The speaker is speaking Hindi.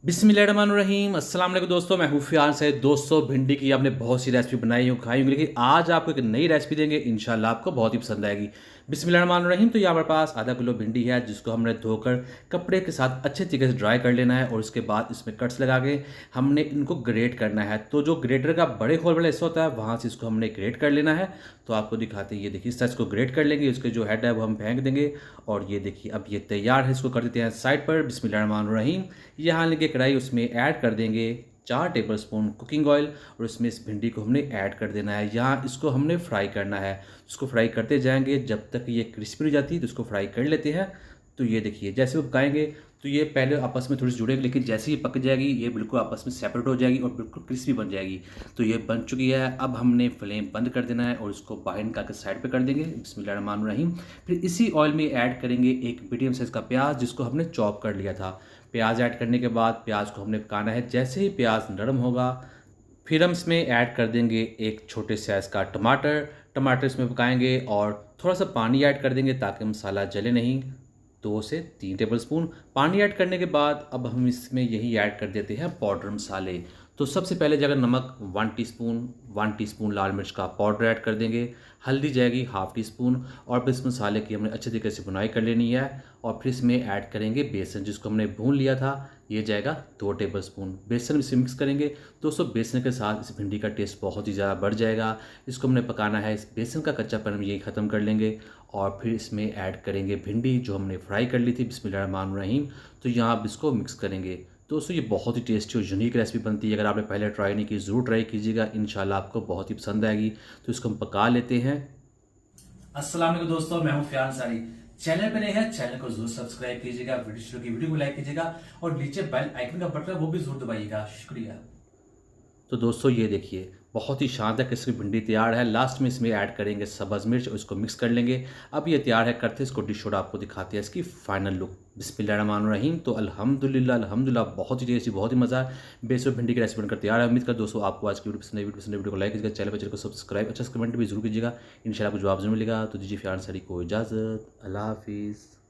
बिस्मिल्लाहिर्रहमानिर्रहीम अस्सलाम वालेकुम दोस्तों, मैं हूँ फ़ियान सैयद। दोस्तों, भिंडी की आपने बहुत सी रेसिपी बनाई हो, खाई होंगी, लेकिन आज आपको एक नई रेसिपी देंगे, इंशाल्लाह आपको बहुत ही पसंद आएगी। बिस्मिल्लाहिर्रहमानिर्रहीम। तो ये हमारे पास आधा किलो भिंडी है, जिसको हमने धोकर कपड़े के साथ अच्छे तरीके से ड्राई कर लेना है और उसके बाद इसमें कट्स लगा के हमने इनको ग्रेट करना है। तो जो ग्रेटर का बड़े होल वाला हिस्सा होता है, वहाँ से इसको हमने ग्रेट कर लेना है। तो आपको दिखाते हैं, ये देखिए, इस तरह इसको ग्रेट कर लेंगे, उसके जो हेड है वो हम फेंक देंगे। और ये देखिए, अब ये तैयार है, इसको कर देते हैं साइड पर। बिस्मिल्लाहिर्रहमानिर्रहीम। यहाँ लेंगे कढ़ाई, उसमें ऐड कर देंगे 4 टेबलस्पून कुकिंग ऑयल और इसमें इस भिंडी को हमने ऐड कर देना है। यहाँ इसको हमने फ्राई करना है, इसको फ्राई करते जाएंगे जब तक ये क्रिस्पी हो जाती है। तो इसको फ्राई कर लेते हैं। तो ये देखिए, जैसे वो पकाएंगे तो ये पहले आपस में थोड़ी सी जुड़ेगी, लेकिन जैसे ही पक जाएगी ये बिल्कुल आपस में सेपरेट हो जाएगी और बिल्कुल क्रिस्पी बन जाएगी। तो ये बन चुकी है। अब हमने फ्लेम बंद कर देना है और इसको बाहर निकाल के साइड पे कर देंगे। बिस्मिल्लाहिर्रहमानिर्रहीम। फिर इसी ऑयल में ऐड करेंगे एक मीडियम साइज़ का प्याज, जिसको हमने चॉप कर लिया था। प्याज ऐड करने के बाद प्याज को हमने पकाना है। जैसे ही प्याज नरम होगा, फिर हम इसमें ऐड कर देंगे एक छोटे साइज़ का टमाटर। टमाटर इसमें पकाएंगे और थोड़ा सा पानी ऐड कर देंगे ताकि मसाला जले नहीं। 2 से 3 टेबलस्पून पानी ऐड करने के बाद अब हम इसमें यही ऐड कर देते हैं पाउडर मसाले। तो सबसे पहले जाएगा नमक 1 टीस्पून लाल मिर्च का पाउडर ऐड कर देंगे। हल्दी जाएगी हाफ़ टी स्पून। और फिर इस मसाले की हमने अच्छे तरीके से भुनाई कर लेनी है। और फिर इसमें ऐड करेंगे बेसन, जिसको हमने भून लिया था। ये जाएगा 2 टेबलस्पून। बेसन इसे मिक्स करेंगे। दोस्तों, बेसन के साथ इस भिंडी का टेस्ट बहुत ही ज़्यादा बढ़ जाएगा। इसको हमने पकाना है, इस बेसन का कच्चापन हम यही ख़त्म कर लेंगे। और फिर इसमें ऐड करेंगे भिंडी जो हमने फ्राई कर ली थी। बिस्मिल्लाहिर्रहमानिर्रहीम। तो यहाँ आप इसको मिक्स करेंगे। दोस्तों, ये बहुत ही टेस्टी और यूनिक रेसिपी बनती है। अगर आपने पहले ट्राई नहीं की, ज़रूर ट्राई कीजिएगा, इंशाल्लाह आपको बहुत ही पसंद आएगी। तो इसको हम पका लेते हैं। अस्सलाम वालेकुम दोस्तों, मैं हूं फ़ियान सारी। चैनल पे नए हैं, चैनल को जरूर सब्सक्राइब कीजिएगा, वीडियो को लाइक कीजिएगा और नीचे बेल आइकन का बटन है वो भी जरूर दबाइएगा। शुक्रिया। तो दोस्तों, ये देखिए, बहुत ही शानदार किस्म की भिंडी तैयार है। लास्ट में इसमें ऐड करेंगे सब्ज़ मिर्च और इसको मिक्स कर लेंगे। अब ये तैयार है, करते इसको डिश और आपको दिखाते हैं इसकी फाइनल लुक। बिस्मिल्लाहिर्रहमानिर्रहीम। तो अल्हम्दुलिल्लाह बहुत ही टेस्टी, बहुत ही मज़ा। बेसब्री भिंडी की रेसिपी बनकर तैयार है। उम्मीद कर दोस्तों आपको आज की वीडियो पसंद आई। वीडियो को लाइक कीजिएगा, चैनल को सब्सक्राइब, अच्छा कमेंट भी जरूर कीजिएगा। इंशाल्लाह आपको जवाब जरूर मिलेगा। तो दीजिए फ़ियान सारी को इजाज़त। अल्लाह हाफिज़।